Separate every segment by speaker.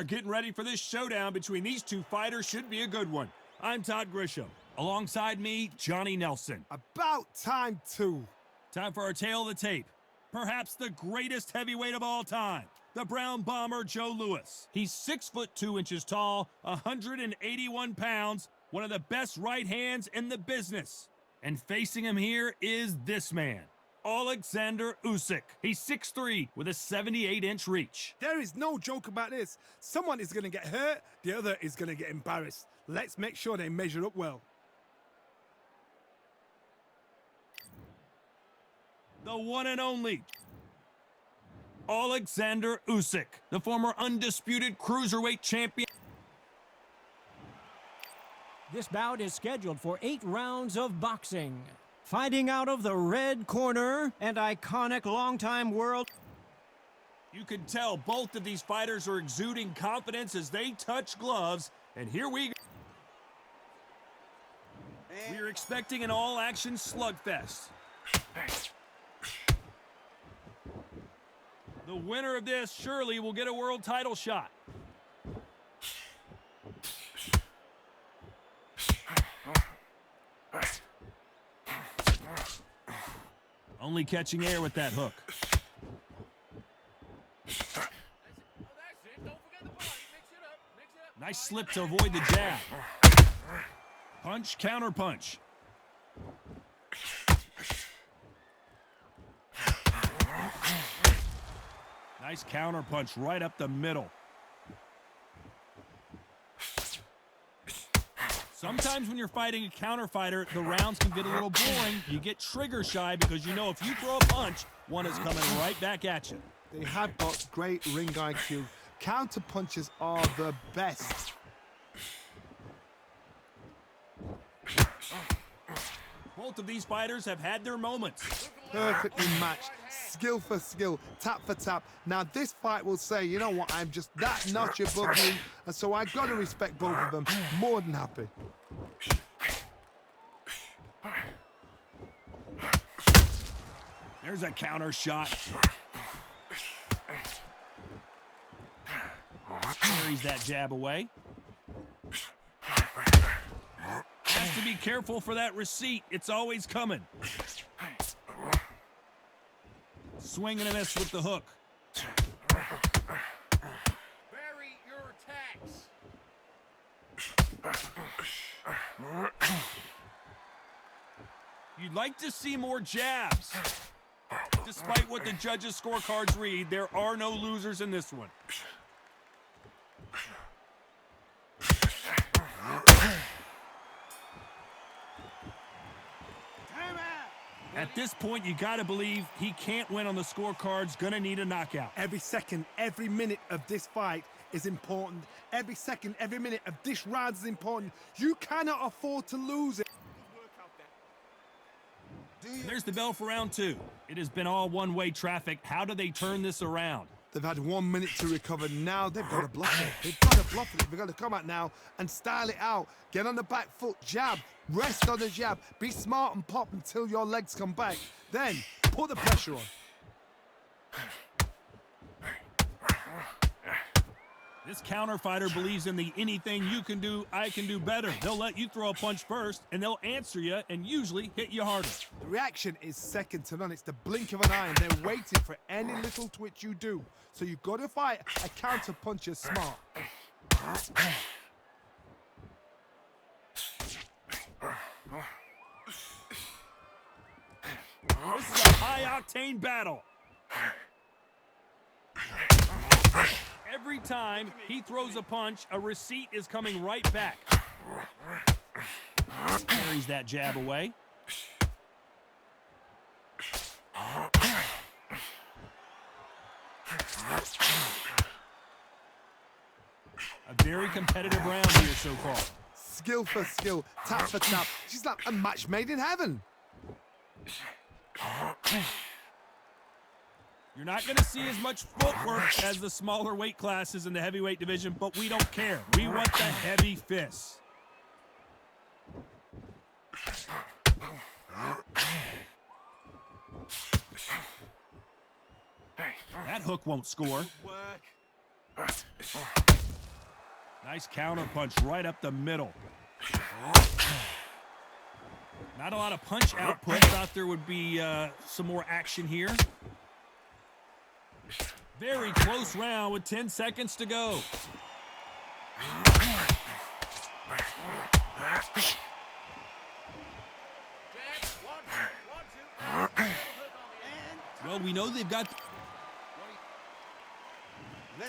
Speaker 1: Getting ready for this showdown between these two fighters. Should be a good one. I'm Todd Grisham. Alongside me, Johnny Nelson.
Speaker 2: About time, too.
Speaker 1: Time for our tale of the tape. Perhaps the greatest heavyweight of all time, the Brown Bomber Joe Louis. He's 6'2" tall, 181 pounds, one of the best right hands in the business. And facing him here is this man, Alexander Usyk. He's 6'3" with a 78-inch reach.
Speaker 2: There is no joke about this. Someone is going to get hurt, the other is going to get embarrassed. Let's make sure they measure up well.
Speaker 1: The one and only Alexander Usyk, the former undisputed cruiserweight champion.
Speaker 3: This bout is scheduled for 8 rounds of boxing. Fighting out of the red corner and iconic longtime world.
Speaker 1: You can tell both of these fighters are exuding confidence as they touch gloves. And here we go. We are expecting an all-action slugfest. The winner of this surely will get a world title shot. Only catching air with that hook. Nice slip to avoid the jab. Punch, counter punch. Nice counter punch right up the middle. Sometimes when you're fighting a counter fighter, the rounds can get a little boring. You get trigger shy because you know if you throw a punch, one is coming right back at you.
Speaker 2: They have got great ring IQ. Counter punches are the best.
Speaker 1: Both of these fighters have had their moments.
Speaker 2: Perfectly matched, skill for skill, tap for tap. Now this fight will say, you know what, I'm just that notch above you, and so I gotta respect both of them. More than happy.
Speaker 1: There's a counter shot. Carries that jab away. Has to be careful for that receipt. It's always coming. Swing and a miss with the hook.
Speaker 4: Vary your attacks.
Speaker 1: You'd like to see more jabs. Despite what the judges' scorecards read, there are no losers in this one. At this point, you gotta believe he can't win on the scorecards, gonna need a knockout.
Speaker 2: Every second, every minute of this fight is important. Every second, every minute of this round is important. You cannot afford to lose it.
Speaker 1: There's the bell for round 2. It has been all one-way traffic. How do they turn this around?
Speaker 2: They've had 1 minute to recover. Now they've got to bluff it. They've got to bluff it. They've got to come out now and style it out. Get on the back foot, jab, rest on the jab. Be smart and pop until your legs come back. Then put the pressure on.
Speaker 1: This counter fighter believes in the anything you can do, I can do better. They'll let you throw a punch first, and they'll answer you and usually hit you harder.
Speaker 2: The reaction is second to none. It's the blink of an eye, and they're waiting for any little twitch you do. So you've got to fight a counter puncher smart.
Speaker 1: This is a high-octane battle. Every time he throws a punch, a receipt is coming right back. Carries that jab away. A very competitive round here so far.
Speaker 2: Skill for skill, tap for tap. She's like a match made in heaven.
Speaker 1: You're not going to see as much footwork as the smaller weight classes in the heavyweight division, but we don't care. We want the heavy fists. That hook won't score. Nice counter punch right up the middle. Not a lot of punch output. Thought there would be some more action here. Very close round with 10 seconds to go. Well, we know they've got...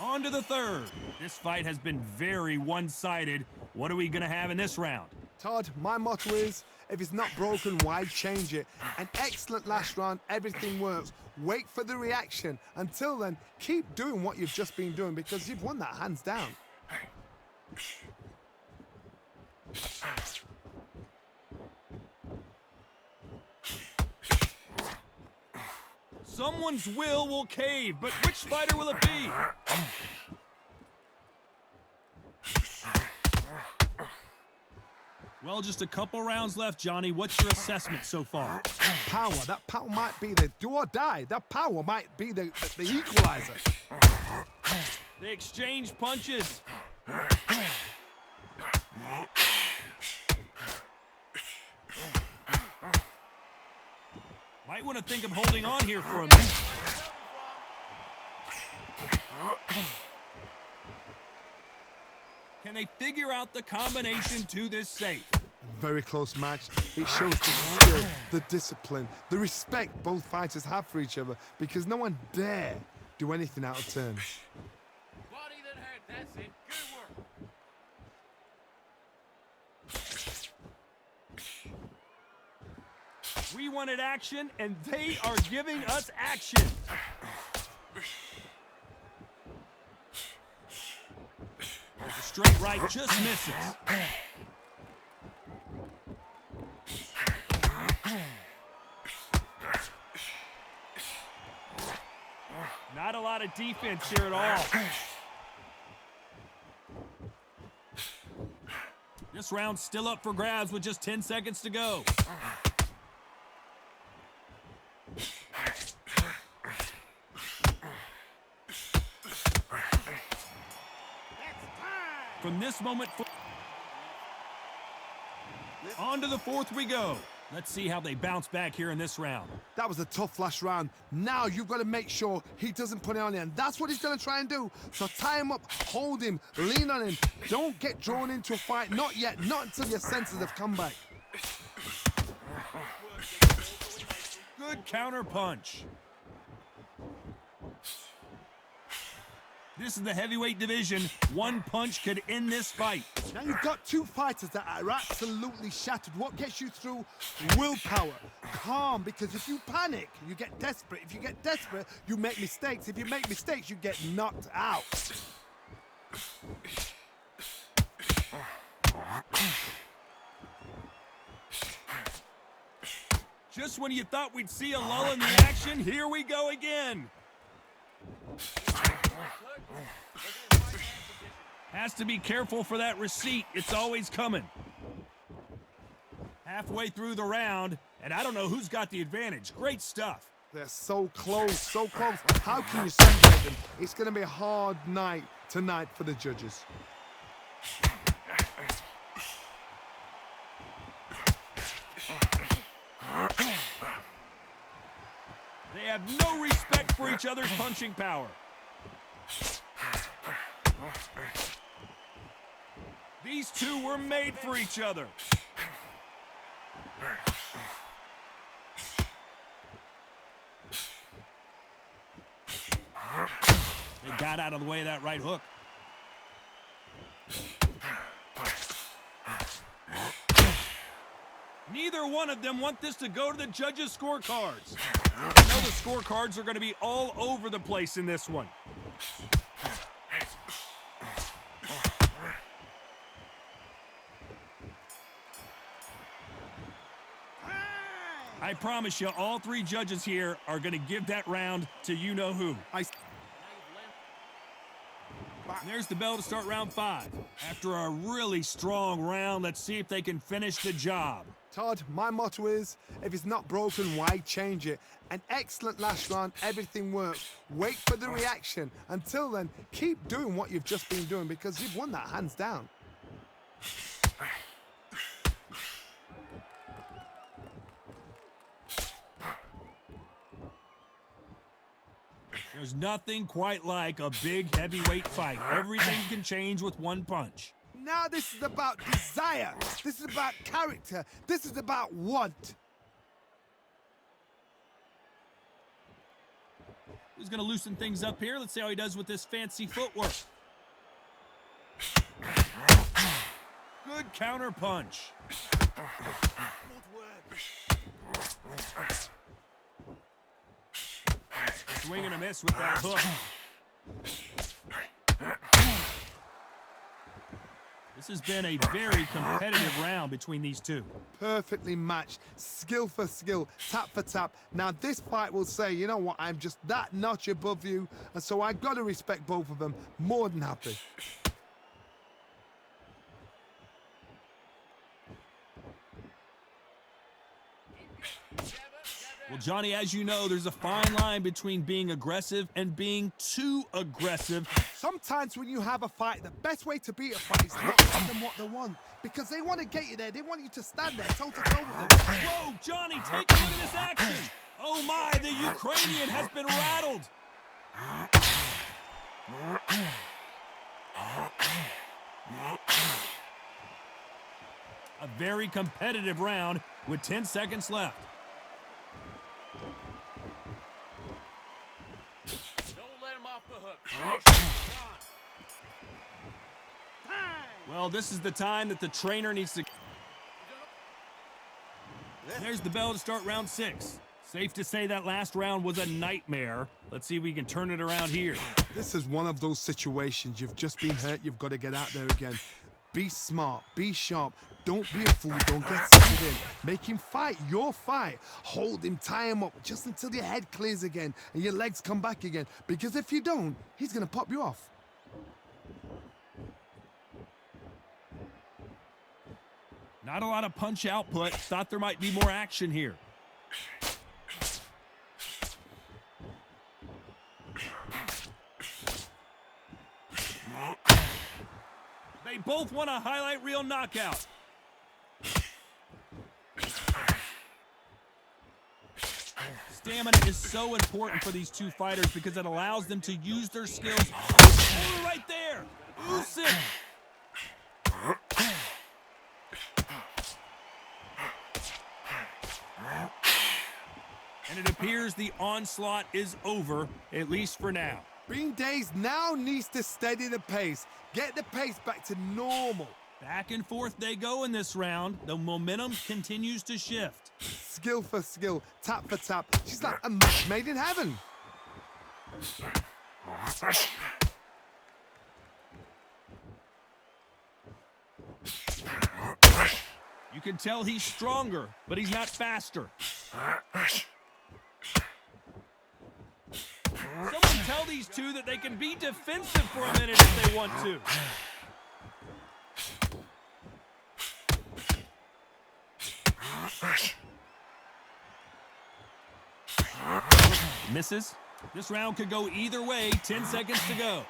Speaker 1: On to the third. This fight has been very one-sided. What are we going to have in this round?
Speaker 2: Todd, my motto is, if it's not broken, why change it? An excellent last round, everything works. Wait for the reaction. Until then, keep doing what you've just been doing because you've won that hands down.
Speaker 1: Someone's will cave, but which fighter will it be? Well, just a couple rounds left, Johnny. What's your assessment so far?
Speaker 2: Power. That power might be the do or die. That power might be the equalizer.
Speaker 1: They exchange punches. Might want to think of holding on here for a minute. Can they figure out the combination to this safe?
Speaker 2: Very close match. It shows the skill, the discipline, the respect both fighters have for each other because no one dare do anything out of turn.
Speaker 4: Body that hurt, that's it. Good work.
Speaker 1: We wanted action, and they are giving us action. The straight right just misses. Not a lot of defense here at all. This round's still up for grabs with just 10 seconds to go. From this moment on to the fourth we go. Let's see how they bounce back here in this round.
Speaker 2: That was a tough last round. Now you've got to make sure he doesn't put it on you, and that's what he's going to try and do. So tie him up, hold him, lean on him. Don't get drawn into a fight. Not yet. Not until your senses have come back.
Speaker 1: Good counter punch. This is the heavyweight division. One punch could end this fight.
Speaker 2: Now you've got two fighters that are absolutely shattered. What gets you through? Willpower. Calm, because if you panic, you get desperate. If you get desperate, you make mistakes. If you make mistakes, you get knocked out.
Speaker 1: Just when you thought we'd see a lull in the action, here we go again. Has to be careful for that receipt. It's always coming. Halfway through the round, and I don't know who's got the advantage. Great stuff.
Speaker 2: They're so close, so close. How can you separate them? It's going to be a hard night tonight for the judges.
Speaker 1: They have no respect for each other's punching power. These two were made for each other. They got out of the way of that right hook. Neither one of them want this to go to the judges' scorecards. I know the scorecards are going to be all over the place in this one. I promise you, all three judges here are going to give that round to you-know-who. There's the bell to start round 5. After a really strong round, let's see if they can finish the job.
Speaker 2: Todd, my motto is, if it's not broken, why change it? An excellent last round, everything worked. Wait for the reaction. Until then, keep doing what you've just been doing because you've won that hands down.
Speaker 1: There's nothing quite like a big heavyweight fight. Everything can change with one punch.
Speaker 2: Now this is about desire. This is about character. This is about want.
Speaker 1: Who's going to loosen things up here? Let's see how he does with this fancy footwork. Good counter punch. Swing and a miss with that hook. This has been a very competitive round between these two.
Speaker 2: Perfectly matched, skill for skill, tap for tap. Now this fight will say, you know what, I'm just that notch above you, and so I gotta respect both of them. More than happy.
Speaker 1: Well, Johnny, as you know, there's a fine line between being aggressive and being too aggressive.
Speaker 2: Sometimes when you have a fight, the best way to beat a fight is not give them what they want. Because they want to get you there. They want you to stand there toe-to-toe with them.
Speaker 1: Whoa, Johnny, take a look at this action. Oh my, the Ukrainian has been rattled. A very competitive round with 10 seconds left.
Speaker 4: Don't let him off the hook.
Speaker 1: Well, this is the time that the trainer needs to... There's the bell to start round 6. Safe to say that last round was a nightmare. Let's see if we can turn it around here.
Speaker 2: This is one of those situations. You've just been hurt. You've got to get out there again. Be smart. Be sharp. Don't be a fool. Don't get sucked in. Make him fight your fight. Hold him. Tie him up just until your head clears again and your legs come back again. Because if you don't, he's going to pop you off.
Speaker 1: Not a lot of punch output. Thought there might be more action here. They both want a highlight reel knockout. Stamina is so important for these two fighters because it allows them to use their skills. Oh, right there. Usyk. And it appears the onslaught is over, at least for now.
Speaker 2: Bean Days now needs to steady the pace. Get the pace back to normal.
Speaker 1: Back and forth they go in this round. The momentum continues to shift.
Speaker 2: Skill for skill, tap for tap. She's like a match made in heaven.
Speaker 1: You can tell he's stronger, but he's not faster. Someone tell these two that they can be defensive for a minute if they want to. Misses. This round could go either way. 10 seconds to go.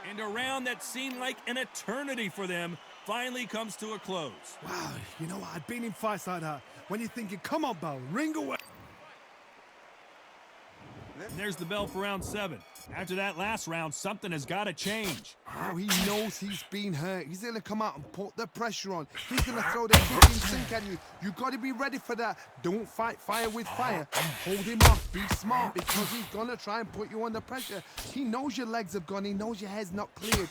Speaker 1: And a round that seemed like an eternity for them finally comes to a close.
Speaker 2: Wow, you know what? I've been in fights like that. When you're thinking, come on, Bo, ring away.
Speaker 1: And there's the bell for round 7. After that last round, something has got to change.
Speaker 2: Now he knows he's been hurt. He's going to come out and put the pressure on. He's going to throw the kitchen sink at you. You got to be ready for that. Don't fight fire with fire. Hold him off. Be smart because he's going to try and put you under pressure. He knows your legs have gone. He knows your head's not cleared.
Speaker 5: 1,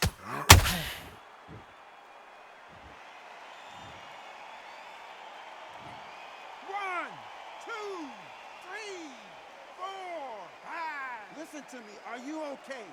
Speaker 5: 2, 3, 4, 5. Listen to me. Are you okay?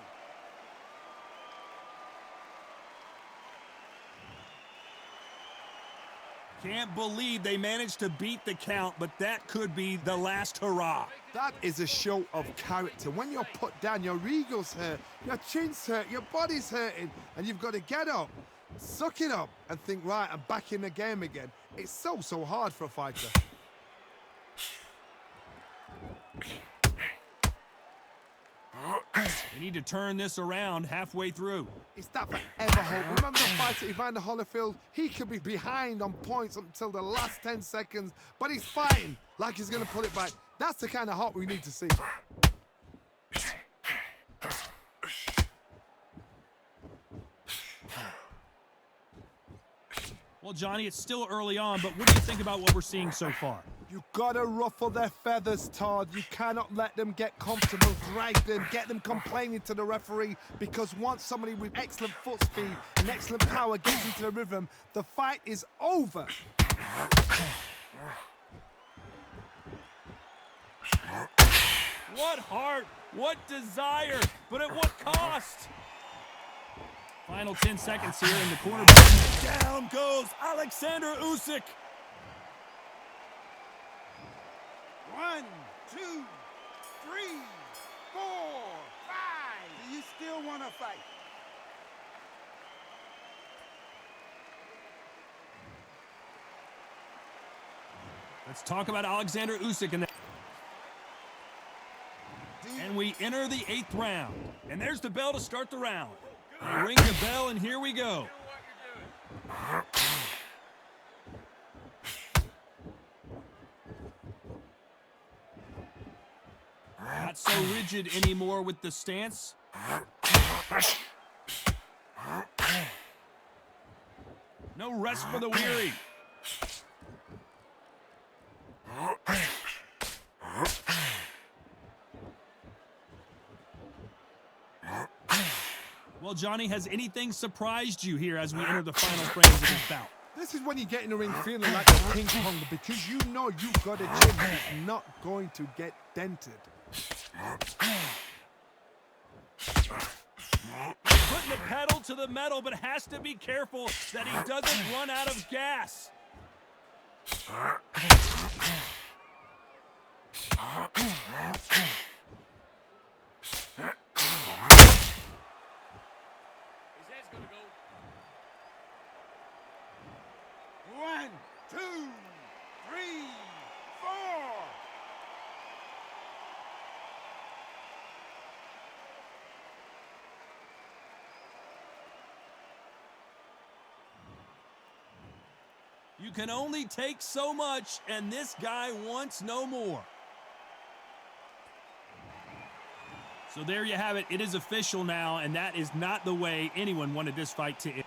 Speaker 1: Can't believe they managed to beat the count, but that could be the last hurrah.
Speaker 2: That is a show of character. When you're put down, your ego's hurt, your chin's hurt, your body's hurting, and you've got to get up, suck it up, and think, right, I'm back in the game again. It's so hard for a fighter.
Speaker 1: They need to turn this around halfway through.
Speaker 2: It's that forever hope. Remember the fighter Evander Holyfield? He could be behind on points until the last 10 seconds, but he's fighting like he's going to pull it back. That's the kind of heart we need to see.
Speaker 1: Well, Johnny, it's still early on, but what do you think about what we're seeing so far?
Speaker 2: You gotta ruffle their feathers, Todd. You cannot let them get comfortable, drag them, get them complaining to the referee, because once somebody with excellent foot speed and excellent power gets into the rhythm, the fight is over.
Speaker 1: What heart, what desire, but at what cost? Final 10 seconds here in the corner. Down goes Alexander Usyk.
Speaker 5: 1, 2, 3, 4, 5. Do you still want to fight?
Speaker 1: Let's talk about Alexander Usyk. And we enter the 8th round. And there's the bell to start the round. They ring the bell, and here we go. Not so rigid anymore with the stance. No rest for the weary. Well, Johnny, has anything surprised you here as we enter the final frames of this bout?
Speaker 2: This is when you get in the ring feeling like a ping pong, because you know you've got a gym that's not going to get dented.
Speaker 1: Putting the pedal to the metal, but has to be careful that he doesn't run out of gas.
Speaker 4: His head's gonna go.
Speaker 5: 1, 2, 3, 4.
Speaker 1: You can only take so much, and this guy wants no more. So there you have it. It is official now, and that is not the way anyone wanted this fight to end.